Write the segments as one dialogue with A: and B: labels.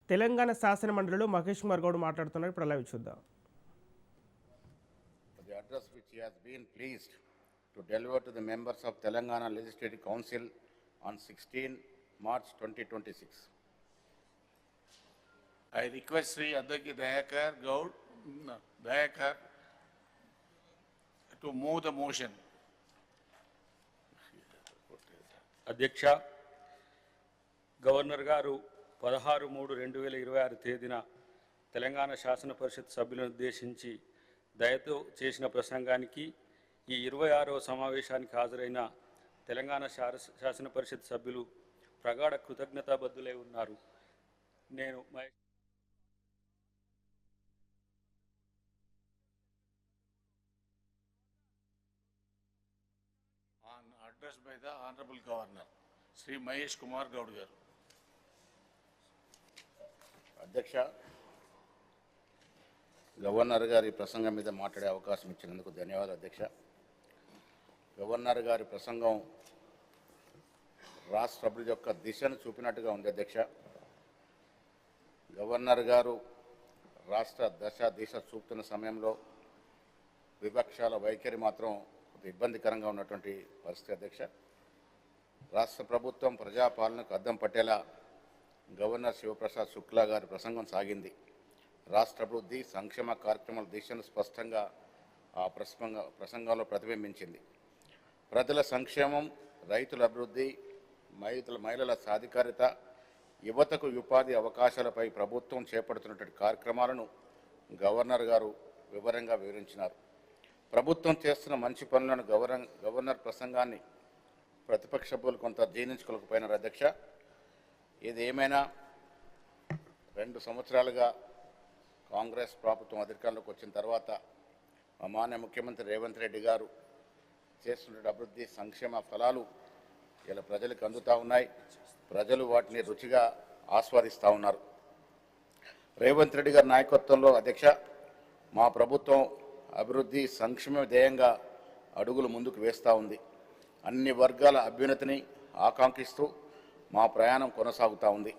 A: తెలంగాణ శాసన మండలిలో మహేష్ కుమార్ గౌడ్ మాట్లాడుతున్నారు. ఇప్పుడు అలా చూద్దాం.
B: The address which he has been pleased to deliver to the members of Telangana Legislative Council on 16 March 2026.
C: I request Sri Adhaki Dayakar Gaud, Dayakar to move the motion.
D: అధ్యక్ష, governor గారు 16/3/2026 తేదీన తెలంగాణ శాసన పరిషత్ సభ్యులను ఉద్దేశించి దయతో చేసిన ప్రసంగానికి ఈ 26వ సమావేశానికి హాజరైన తెలంగాణ శాసన పరిషత్ సభ్యులు ప్రగాఢ కృతజ్ఞతాబద్ధులై ఉన్నారు. నేను
C: Addressed by the Honorable Governor, Sri Mahesh Kumar Gaud garu.
B: అధ్యక్ష, గవర్నర్ గారి ప్రసంగం మీద మాట్లాడే అవకాశం ఇచ్చినందుకు ధన్యవాదాలు. అధ్యక్ష, గవర్నర్ గారి ప్రసంగం రాష్ట్ర అభివృద్ధి యొక్క దిశను చూపినట్టుగా ఉంది. అధ్యక్ష, గవర్నర్ గారు రాష్ట్ర దిశ చూపుతున్న సమయంలో విపక్షాల వైఖరి మాత్రం ఇబ్బందికరంగా ఉన్నటువంటి పరిస్థితి. అధ్యక్ష, రాష్ట్ర ప్రభుత్వం ప్రజాపాలనకు అద్దం పట్టేలా గవర్నర్ శివప్రసాద్ శుక్లా గారి ప్రసంగం సాగింది. రాష్ట్ర అభివృద్ధి సంక్షేమ కార్యక్రమాల దిశను స్పష్టంగా ఆ ప్రసంగంలో ప్రతిబింబించింది. ప్రజల సంక్షేమం, రైతుల అభివృద్ధి, మహిళల సాధికారిత, యువతకు ఉపాధి అవకాశాలపై ప్రభుత్వం చేపడుతున్నటువంటి కార్యక్రమాలను గవర్నర్ గారు వివరంగా వివరించినారు. ప్రభుత్వం చేస్తున్న మంచి పనులను గవర్నర్ ప్రసంగాన్ని ప్రతిపక్ష సభ్యులు కొంత జీర్ణించుకోలేకపోయినారు. అధ్యక్ష, ఇది ఏమైనా 2 సంవత్సరాలుగా కాంగ్రెస్ ప్రభుత్వం అధికారంలోకి వచ్చిన తర్వాత మాన్య ముఖ్యమంత్రి రేవంత్ రెడ్డి గారు చేస్తున్న అభివృద్ధి సంక్షేమ ఫలాలు ఇలా ప్రజలకు అందుతూ ఉన్నాయి. ప్రజలు వాటిని రుచిగా ఆస్వాదిస్తూ ఉన్నారు. రేవంత్ రెడ్డి గారి నాయకత్వంలో అధ్యక్ష, మా ప్రభుత్వం అభివృద్ధి సంక్షేమ ధ్యేయంగా అడుగులు ముందుకు వేస్తూ ఉంది. అన్ని వర్గాల అభ్యున్నతిని ఆకాంక్షిస్తూ మా ప్రయాణం కొనసాగుతూ ఉంది.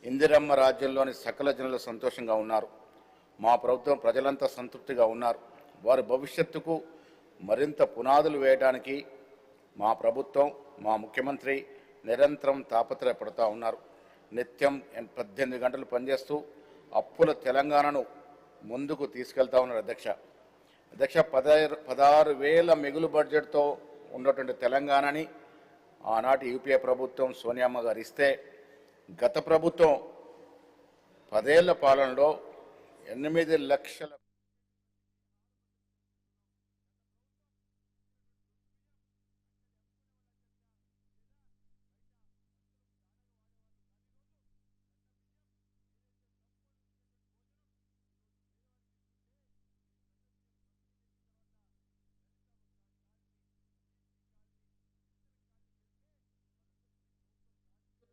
B: ఇందిరమ్మ రాజ్యంలోని సకల జనులు సంతోషంగా ఉన్నారు. మా ప్రభుత్వం ప్రజలంతా సంతృప్తిగా ఉన్నారు. వారి భవిష్యత్తుకు మరింత పునాదులు వేయడానికి మా ప్రభుత్వం, మా ముఖ్యమంత్రి నిరంతరం తాపత్రయపడుతూ ఉన్నారు. నిత్యం 18 గంటలు పనిచేస్తూ అప్పుల తెలంగాణను ముందుకు తీసుకెళ్తా ఉన్నారు. అధ్యక్ష, 16,000 మిగులు బడ్జెట్తో ఉన్నటువంటి తెలంగాణని ఆనాటి యూపీఏ ప్రభుత్వం సోనియామ్మ గారు ఇస్తే, గత ప్రభుత్వం 10 ఏళ్ల పాలనలో 8 లక్షల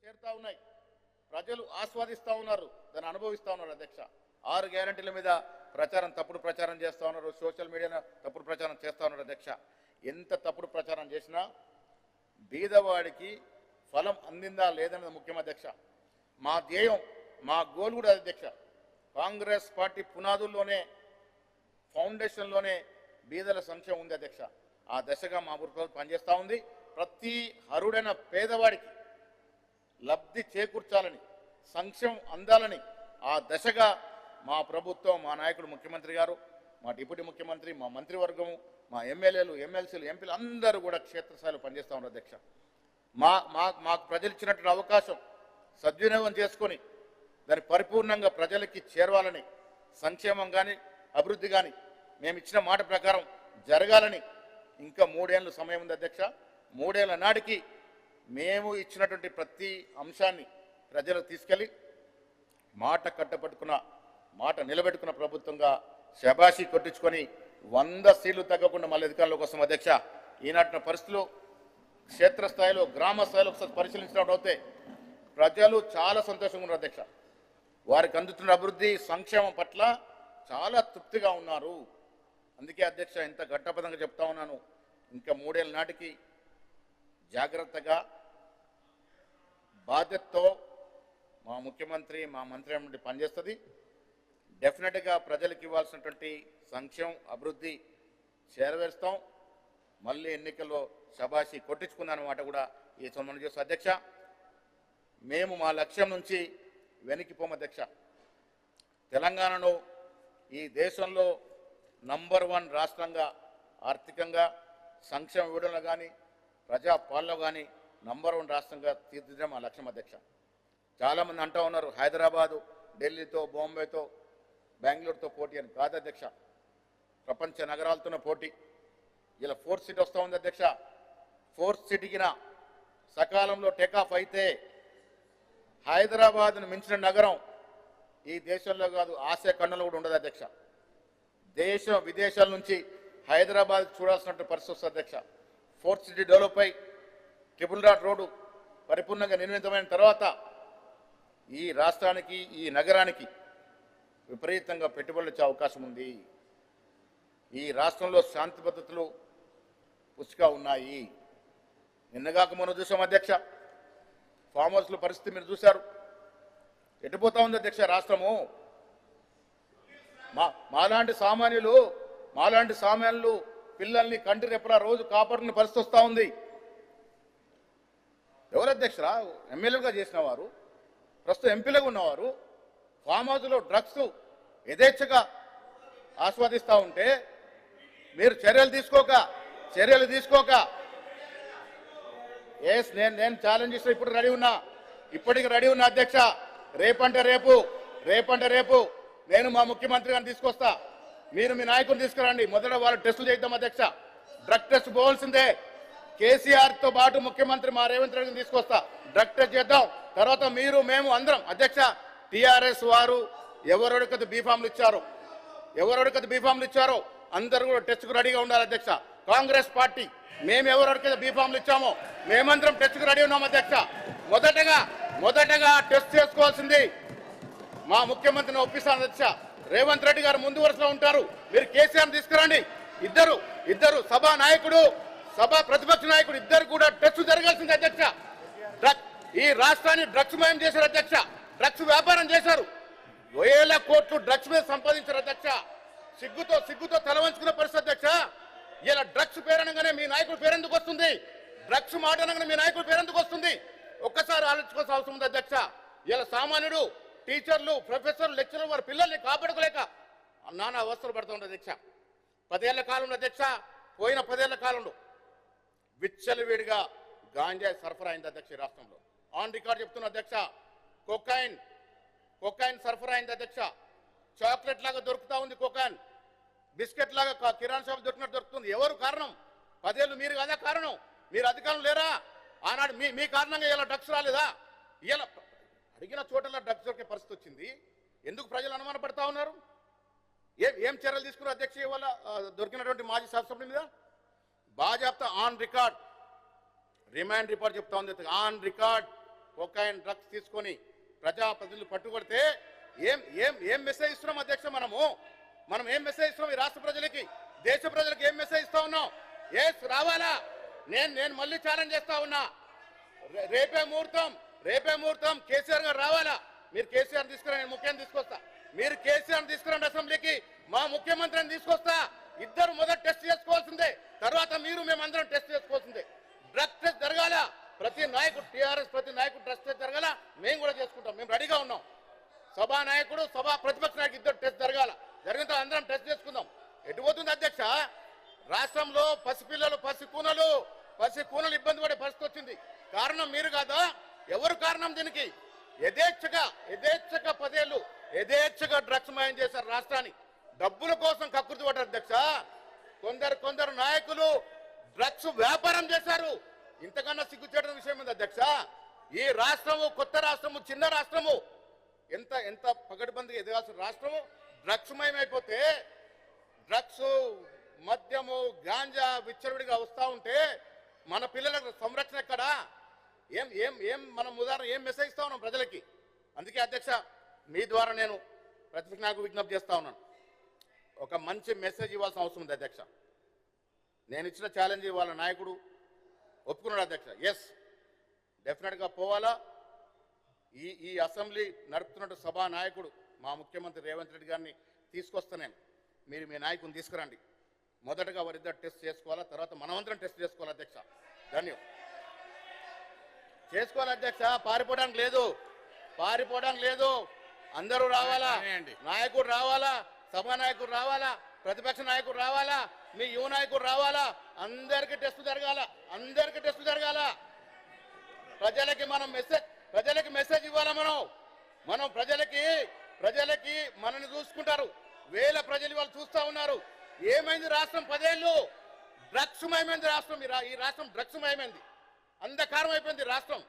B: చేరుతా ఉన్నాయి. ప్రజలు ఆస్వాదిస్తూ ఉన్నారు, దాన్ని అనుభవిస్తూ ఉన్నారు. అధ్యక్ష, 6 గ్యారంటీల మీద తప్పుడు ప్రచారం చేస్తూ ఉన్నారు. సోషల్ మీడియాలో తప్పుడు ప్రచారం చేస్తూ ఉన్నారు. అధ్యక్ష, ఎంత తప్పుడు ప్రచారం చేసినా బీదవాడికి ఫలం అందిందా లేదన్నది ముఖ్యం. అధ్యక్ష, మా ధ్యేయం, మా గోల్ కూడా అధ్యక్ష, కాంగ్రెస్ పార్టీ పునాదుల్లోనే, ఫౌండేషన్లోనే బీదల సంక్షేమం ఉంది. అధ్యక్ష, ఆ దశగా మా ప్రభుత్వం పనిచేస్తూ ఉంది. ప్రతి అర్హుడైన పేదవాడికి లబ్ధి చేకూర్చాలని, సంక్షేమం అందాలని ఆ దశగా మా ప్రభుత్వం, మా నాయకుడు ముఖ్యమంత్రి గారు, మా డిప్యూటీ ముఖ్యమంత్రి, మా మంత్రివర్గము, మా ఎమ్మెల్యేలు, ఎమ్మెల్సీలు, ఎంపీలు అందరూ కూడా క్షేత్రస్థాయిలో పనిచేస్తూ ఉన్నారు. అధ్యక్ష, మాకు ప్రజలు ఇచ్చినటువంటి అవకాశం సద్వినియోగం చేసుకొని దాన్ని పరిపూర్ణంగా ప్రజలకి చేరవాలని, సంక్షేమం కానీ అభివృద్ధి కానీ మేము ఇచ్చిన మాట ప్రకారం జరగాలని ఇంకా 3 ఏళ్ళ సమయం ఉంది. అధ్యక్ష, 3 ఏళ్ల నాటికి మేము ఇచ్చినటువంటి ప్రతి అంశాన్ని ప్రజలకు తీసుకెళ్ళి మాట నిలబెట్టుకున్న ప్రభుత్వంగా శబాషి కొట్టించుకొని 100 సీట్లు తగ్గకుండా మళ్ళీ అధికారంలోకి వస్తాం. అధ్యక్ష, ఈనాటి పరిస్థితులు క్షేత్రస్థాయిలో, గ్రామ స్థాయిలో ఒకసారి పరిశీలించినప్పుడు అయితే ప్రజలు చాలా సంతోషంగా ఉన్నారు. అధ్యక్ష, వారికి అందుతున్న అభివృద్ధి సంక్షేమం పట్ల చాలా తృప్తిగా ఉన్నారు. అందుకే అధ్యక్ష, ఇంత ఘట్టపదంగా చెప్తా ఉన్నాను, ఇంకా 3 ఏళ్ళ నాటికి జాగ్రత్తగా బాధ్యతతో మా ముఖ్యమంత్రి మా మంత్రి పనిచేస్తుంది. డెఫినెట్గా ప్రజలకు ఇవ్వాల్సినటువంటి సంక్షేమం అభివృద్ధి చేరవేస్తాం. మళ్ళీ ఎన్నికల్లో శబాషి కొట్టించుకుందన్నమాట కూడా ఈ సంబంధం చేస్తాం. అధ్యక్ష, మేము మా లక్ష్యం నుంచి వెనక్కిపోము అధ్యక్ష. తెలంగాణను ఈ దేశంలో నంబర్ 1 రాష్ట్రంగా ఆర్థికంగా సంక్షేమ విడుదల కానీ ప్రజాపాలనలో కానీ నంబర్ 1 రాష్ట్రంగా తీర్చిదిద్దడం మా లక్ష్యం అధ్యక్ష. చాలామంది అంటూ ఉన్నారు హైదరాబాదు ఢిల్లీతో బాంబేతో బెంగళూరుతో పోటీ అని. కాదు అధ్యక్ష, ప్రపంచ నగరాలతోనే పోటీ. ఇలా 4th సిటీ వస్తూ ఉంది అధ్యక్ష. 4th సిటీకిన సకాలంలో టేకాఫ్ అయితే హైదరాబాద్ను మించిన నగరం ఈ దేశంలో కాదు ఆసియా ఖండంలో కూడా ఉండదు అధ్యక్ష. దేశ విదేశాల నుంచి హైదరాబాద్ చూడాల్సిన పరిస్థితి వస్తుంది అధ్యక్ష. 4th సిటీ డెవలప్ అయి ట్రిపుల్ డాట్ రోడ్డు పరిపూర్ణంగా నిర్మితమైన తర్వాత ఈ రాష్ట్రానికి ఈ నగరానికి విపరీతంగా పెట్టుబడులు వచ్చే అవకాశం ఉంది. ఈ రాష్ట్రంలో శాంతి భద్రతలు పుష్కగా ఉన్నాయి. నిన్నగాక మొన్న చూసాం అధ్యక్ష, ఫామ్ హౌస్ల పరిస్థితి మీరు చూశారు. ఎటుపోతా ఉంది అధ్యక్ష రాష్ట్రము. మాలాంటి సామాన్యులు పిల్లల్ని కంటి రెప్పలా రోజు కాపాడుకునే పరిస్థితి వస్తూ ఉంది. ఎవరు అధ్యక్షరా? ఎమ్మెల్యేలుగా చేసిన వారు, ప్రస్తుతం ఎంపీలుగా ఉన్నవారు ఫామ్ హౌస్లో డ్రగ్స్ యథేచ్ఛగా ఆస్వాదిస్తూ ఉంటే మీరు చర్యలు తీసుకోక ఎస్ నేను ఛాలెంజ్ చేసిన ఇప్పటికి రెడీ ఉన్నా అధ్యక్ష. రేపంటే రేపు నేను మా ముఖ్యమంత్రి గారిని తీసుకొస్తా. మీరు మీ నాయకుని తీసుకురండి. మొదట వాళ్ళు టెస్టులు చేద్దాం అధ్యక్ష. డ్రగ్ టెస్ట్ పోవాల్సిందే. కేసీఆర్తో పాటు ముఖ్యమంత్రి మా రేవంత్ రెడ్డిని తీసుకొస్తా. డ్రగ్ టెస్ట్ చేద్దాం. తర్వాత మీరు మేము అందరం అధ్యక్ష. టీఆర్ఎస్ వారు ఎవరెవరికైతే బీఫామ్లు ఇచ్చారో అందరూ కూడా టెస్ట్కు రెడీగా ఉండాలి అధ్యక్ష. కాంగ్రెస్ పార్టీ మేము ఎవరెవరికైతే బీఫామ్లు ఇచ్చామో మేమందరం టెస్ట్కు రెడీ ఉన్నాం అధ్యక్ష. మొదటగా టెస్ట్ చేసుకోవాల్సింది మా ముఖ్యమంత్రిని ఒప్పిస్తాను అధ్యక్ష. రేవంత్ రెడ్డి గారు ముందు వరుసలో ఉంటారు. మీరు కేసీఆర్ తీసుకురండి. ఇద్దరు సభా ప్రతిపక్ష నాయకుడు ఇద్దరు కూడా టెస్ట్ జరగాల్సింది అధ్యక్ష. ఈ రాష్ట్రాన్ని డ్రగ్స్ మయం చేశారు అధ్యక్ష. డ్రగ్స్ వ్యాపారం చేశారు. 1000 కోట్లు డ్రగ్స్ మీద సంపాదించారు అధ్యక్ష. సిగ్గుతో తలవంచుకున్న పరిస్థితి అధ్యక్ష. ఇలా డ్రగ్స్ పేరనగానే మీ నాయకుడు పేరెందుకు వస్తుంది? డ్రగ్స్ మాట అనగానే మీ నాయకుడు పేరెందుకు వస్తుంది? ఒక్కసారి ఆలోచించుకోవాల్సిన అవసరం ఉంది అధ్యక్ష. ఇలా సామాన్యుడు, టీచర్లు, ప్రొఫెసర్లు, లెక్చరర్లు వారి పిల్లల్ని కాపాడుకోలేక నానా అవస్థలు పడుతూ ఉంటుంది అధ్యక్ష. 10 ఏళ్ల కాలంలో అధ్యక్ష, పోయిన 10 ఏళ్ల కాలంలో విచ్చలవిడిగా గాంజా సరఫరా అయింది అధ్యక్ష. ఈ రాష్ట్రంలో ఆన్ రికార్డ్ చెప్తున్న అధ్యక్ష. కొకైన్ సరఫరా అయింది అధ్యక్ష. చాక్లెట్ లాగా దొరుకుతా ఉంది కోకాన్. బిస్కెట్ లాగా కిరాణా షాప్ దొరికినట్టు దొరుకుతుంది. ఎవరు కారణం? 10 ఏళ్ళు మీరు కదా కారణం. మీరు అధికారం లేరా? ఆనాడు మీ కారణంగా ఇలా డ్రగ్స్ రాలేదా? ఇలా అడిగిన చోటలా డ్రగ్స్ దొరికే పరిస్థితి వచ్చింది. ఎందుకు ప్రజలు అనుమానపడతా ఉన్నారు? ఏం చర్యలు తీసుకున్నారు అధ్యక్ష? ఇవాళ దొరికినటువంటి మాజీ శాసనసభ్యుల మీద బాజాప్తా ఆన్ రికార్డ్ రిమాండ్ రిపోర్ట్ చెప్తా ఉంది. ఆన్ రికార్డ్ కోకాయిన్ డ్రగ్స్ తీసుకొని ప్రజాప్రతినిధులు పట్టుకొడితే ఏం మెసేజ్ ఇస్తున్నాం అధ్యక్ష? మనం ఏం మెసేజ్ ఇస్తున్నాం? ఈ రాష్ట్ర ప్రజలకి, దేశ ప్రజలకు ఏం మెసేజ్ ఇస్తా ఉన్నాం? రావాలా? నేను మళ్ళీ ఛాలెంజ్ చేస్తా ఉన్నా. రేపే ముహూర్తం కేసీఆర్ గారు రావాలా? మీరు కేసీఆర్ తీసుకురండి, నేను ముఖ్యాన్ని తీసుకొస్తా. మీరు కేసీఆర్ తీసుకురండి అసెంబ్లీకి, మా ముఖ్యమంత్రిని తీసుకొస్తా. ఇద్దరు మొదట టెస్ట్ చేసుకోవాల్సిందే, తర్వాత మేమందరం టెస్ట్ చేసుకోవాల్సిందే. డ్రగ్ టెస్ట్ జరగాల. ప్రతి నాయకుడు, టీఆర్ఎస్ ప్రతి నాయకుడు డ్రగ్ టెస్ట్ జరగాల. మేము కూడా చేసుకుంటాం. మేము రెడీగా ఉన్నాం. సభా నాయకుడు, ప్రతిపక్ష నాయకుడు ఇద్దరు టెస్ట్ జరగాల. జరిగిన అందరం టెస్ట్ చేసుకుందాం. ఎటు పోతుంది అధ్యక్ష? రాష్ట్రంలో పసిపిల్లలు, పసికూనలు ఇబ్బంది పడే పరిస్థితి వచ్చింది. కారణం మీరు కాదా? ఎవరు కారణం దీనికి? యథేచ్ఛగా 10 ఏళ్ళు యథేచ్ఛగా డ్రగ్స్ మయం చేశారు రాష్ట్రాన్ని. డబ్బుల కోసం కక్కుర్తి పడ్డారు అధ్యక్ష. కొందరు నాయకులు డ్రగ్స్ వ్యాపారం చేశారు. ఇంతకన్నా సిగ్గుచేటని విషయం ఉంది అధ్యక్ష. ఈ రాష్ట్రము కొత్త రాష్ట్రము, చిన్న రాష్ట్రము, ఎంత పగడ్బందీగా ఎదగాల్సిన రాష్ట్రము డ్రగ్స్ మయమైపోతే, డ్రగ్స్, మద్యము, గాంజా విచ్చలవిడిగా వస్తూ ఉంటే మన పిల్లలకు సంరక్షణ ఎక్కడా? మనం ఉదాహరణ ఏం మెసేజ్ ఇస్తా ఉన్నాం ప్రజలకి? అందుకే అధ్యక్ష, మీ ద్వారా నేను ప్రతిపక్ష నాయకులకు విజ్ఞప్తి చేస్తా ఉన్నాను. ఒక మంచి మెసేజ్ ఇవ్వాల్సిన అవసరం ఉంది అధ్యక్ష. నేను ఇచ్చిన ఛాలెంజ్ వాళ్ళ నాయకుడు ఒప్పుకున్నాడు అధ్యక్ష. డెఫినెట్గా పోవాలా. ఈ అసెంబ్లీ నడుపుతున్న సభా నాయకుడు మా ముఖ్యమంత్రి రేవంత్ రెడ్డి గారిని తీసుకొస్తాను. మీరు మీ నాయకుని తీసుకురండి. మొదటగా వారిద్దరు టెస్ట్ చేసుకోవాలా, తర్వాత మనమందరం టెస్ట్ చేసుకోవాలి అధ్యక్ష. ధన్యవాదాలు. చేసుకోవాలి అధ్యక్ష. పారిపోవడానికి లేదు. అందరూ రావాలా, నాయకుడు రావాలా, సభా నాయకుడు రావాలా, ప్రతిపక్ష నాయకుడు రావాలా, మీ యువ నాయకుడు రావాలా. అందరికీ టెస్ట్ జరగాల. ప్రజలకి మెసేజ్ ఇవ్వాలా. మనం ప్రజలకి మనల్ని చూసుకుంటారు. వేల ప్రజలు వాళ్ళు చూస్తా ఉన్నారు. ఏమైంది రాష్ట్రం? 10 ఏళ్ళు డ్రగ్స్మయమైంది రాష్ట్రం. ఈ రాష్ట్రం డ్రగ్స్మయమైంది. అంధకారం అయిపోయింది రాష్ట్రం.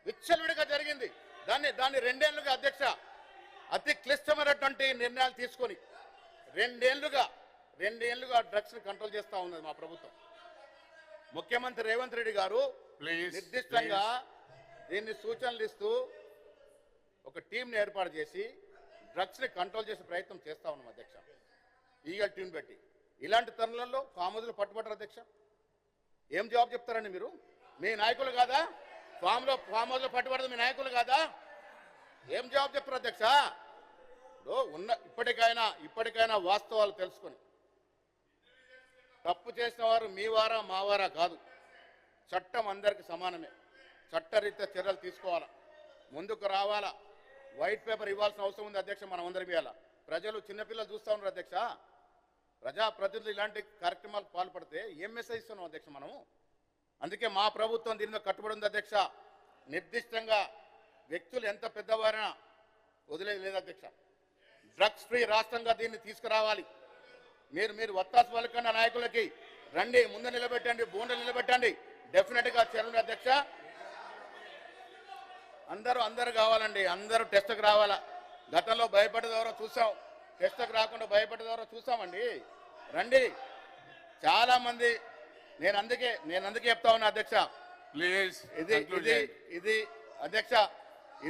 B: విచ్చలవిడిగా జరిగింది. దాన్ని 2 ఏళ్లుగా అధ్యక్ష అతి క్లిష్టమైనటువంటి నిర్ణయాలు తీసుకొని 2 ఏళ్లుగా డ్రగ్స్ ని కంట్రోల్ చేస్తా ఉన్నది మా ప్రభుత్వం. ముఖ్యమంత్రి రేవంత్ రెడ్డి గారు నిర్దిష్టంగా దీన్ని సూచనలు ఇస్తూ ఒక టీంని ఏర్పాటు చేసి డ్రగ్స్ ని కంట్రోల్ చేసే ప్రయత్నం చేస్తా ఉన్నాం అధ్యక్ష. ఈగల్ టీం పెట్టి ఇలాంటి తరుణంలో ఫామ్ హౌస్లో పట్టుబడ్డారు అధ్యక్ష. ఏం జవాబు చెప్తారండి మీరు? మీ నాయకులు కాదా? ఫామ్ హౌస్లో పట్టుబడదు మీ నాయకులు కాదా? ఏం జవాబు చెప్తారు అధ్యక్ష? ఇప్పటికైనా వాస్తవాలు తెలుసుకొని తప్పు చేసిన వారు మీ వారా మా వారా కాదు. చట్టం అందరికి సమానమే. చట్టరీత్యా చర్యలు తీసుకోవాలా, ముందుకు రావాలా. వైట్ పేపర్ ఇవ్వాల్సిన అవసరం ఉంది అధ్యక్ష. మనం అందరం ఇవ్వాలా. ప్రజలు చిన్నపిల్లలు చూస్తూ ఉన్నారు అధ్యక్ష. ప్రజాప్రతినిధులు ఇలాంటి కార్యక్రమాలకు పాల్పడితే ఏం మెసేజ్ ఇస్తున్నాం అధ్యక్ష మనము? అందుకే మా ప్రభుత్వం దీని మీద కట్టుబడి ఉంది అధ్యక్ష. నిర్దిష్టంగా వ్యక్తులు ఎంత పెద్దవారైనా వదిలేదు లేదు అధ్యక్ష. డ్రగ్స్ ఫ్రీ రాష్ట్రంగా దీన్ని తీసుకురావాలి. మీరు వత్తాసు పలకన్న నాయకులకి రండి, ముందు నిలబెట్టండి, బోండలు నిలబెట్టండి. డెఫినెట్గా చర్యలు అధ్యక్ష. అందరూ కావాలండి. అందరూ టెస్ట్కి రావాలా. గతంలో భయపడేదెవరో చూసాం, టెస్ట్కి రాకుండా భయపడేదెవరో చూసామండి. రండి. చాలా మంది నేను అందుకే చెప్తా ఉన్నా అధ్యక్ష.
C: ప్లీజ్
B: ఇది అధ్యక్ష,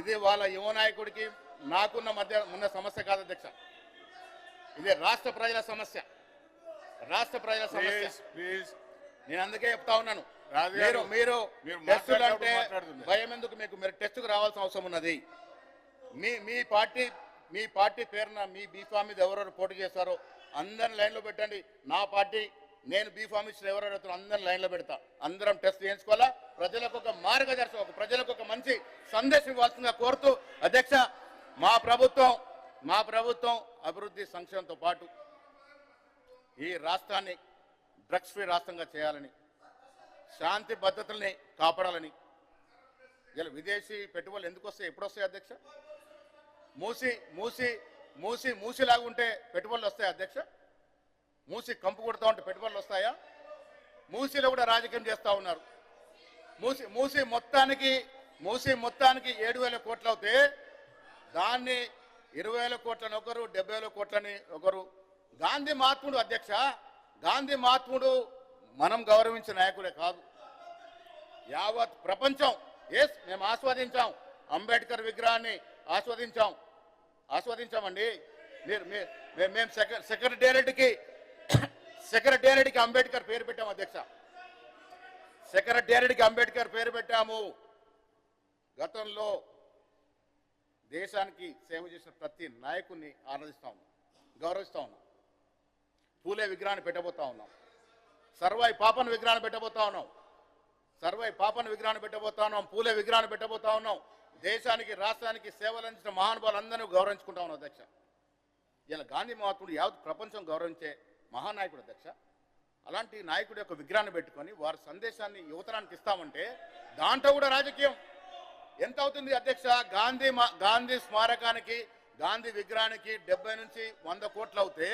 B: ఇది వాళ్ళ యువ నాయకుడికి నాకున్న మధ్య ఉన్న సమస్య కాదు అధ్యక్ష. ఇది రాష్ట్ర ప్రజల సమస్య.
C: ప్లీజ్
B: నేను అందుకే చెప్తా ఉన్నాను. మీరు టెస్టులు అంటే భయం ఎందుకు మీకు? మీరు టెస్టుకు రావాల్సిన అవసరం ఉన్నది. మీ పార్టీ పేరున మీ బీఫామ్ మీద ఎవరెవరు పోటీ చేస్తారో అందరిని లైన్లో పెట్టండి. నా పార్టీ నేను బీఫామ్ ఇచ్చిన ఎవరెవరు అందరిని లైన్లో పెడతా. అందరం టెస్ట్ చేయించుకోవాలా. ప్రజలకు ఒక మార్గదర్శకం, ప్రజలకు ఒక మంచి సందేశం ఇవ్వాల్సిందిగా కోరుతూ అధ్యక్ష, మా ప్రభుత్వం అభివృద్ధి సంక్షేమంతో పాటు ఈ రాష్ట్రాన్ని డ్రగ్స్ ఫ్రీ రాష్ట్రంగా చేయాలని, శాంతి భద్రతల్ని కాపాడాలని. ఇలా విదేశీ పెట్టుబడులు ఎందుకు వస్తాయి, ఎప్పుడు వస్తాయి అధ్యక్ష? మూసిలాగా ఉంటే పెట్టుబడులు వస్తాయి అధ్యక్ష? మూసి కంపు కొడతా ఉంటే పెట్టుబడులు వస్తాయా? మూసిలో కూడా రాజకీయం చేస్తూ ఉన్నారు. మూసి మొత్తానికి 7,000 కోట్లు అవుతే దాన్ని 20,000 కోట్లని ఒకరు, 70,000 కోట్లని ఒకరు. గాంధీ మహాత్ముడు అధ్యక్ష, గాంధీ మహాత్ముడు మనం గౌరవించిన నాయకుడే కాదు, యావత్ ప్రపంచం. మేము ఆస్వాదించాం, అంబేద్కర్ విగ్రహాన్ని ఆస్వాదించామండి. మేము సెక్రటేరియట్కి అంబేద్కర్ పేరు పెట్టాము అధ్యక్ష. సెక్రటేరియట్కి అంబేద్కర్ పేరు పెట్టాము. గతంలో దేశానికి సేవ చేసిన ప్రతి నాయకుడిని ఆరాధిస్తా ఉన్నాం, గౌరవిస్తా ఉన్నాం. పూలే విగ్రహాన్ని పెట్టబోతా ఉన్నాం. సర్వాయి పాపన్ విగ్రహాన్ని పెట్టబోతా ఉన్నాం. పూలే విగ్రహాన్ని పెట్టబోతా ఉన్నాం. దేశానికి రాష్ట్రానికి సేవలు అందించిన మహానుభావులందరినీ గౌరవించుకుంటా ఉన్నాం అధ్యక్ష. ఇలా గాంధీ మహాత్ముడు యావత్ ప్రపంచం గౌరవించే మహానాయకుడు అధ్యక్ష. అలాంటి నాయకుడి యొక్క విగ్రహాన్ని పెట్టుకొని వారి సందేశాన్ని యువతరానికి ఇస్తామంటే దాంట్లో కూడా రాజకీయం ఎంత అవుతుంది అధ్యక్ష? గాంధీ స్మారకానికి, గాంధీ విగ్రహానికి 70 నుంచి 100 కోట్లు అవుతే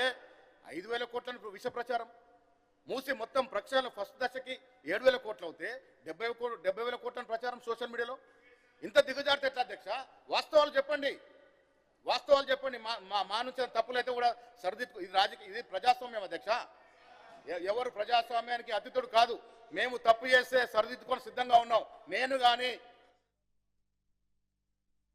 B: 5,000 కోట్లను విష ప్రచారం. మూసి మొత్తం ప్రక్షాళన ఫస్ట్ దశకి 7,000 కోట్లు అవుతే 70,000 కోట్లను ప్రచారం సోషల్ మీడియాలో. ఇంత దిగజారితే ఎట్లా అధ్యక్ష? వాస్తవాలు చెప్పండి. మా నుంచి తప్పులైతే కూడా ఇది ప్రజాస్వామ్యం అధ్యక్ష. ఎవరు ప్రజాస్వామ్యానికి అతిథుడు కాదు. మేము తప్పు చేస్తే సరిదిద్దుకొని సిద్ధంగా ఉన్నాం. నేను కానీ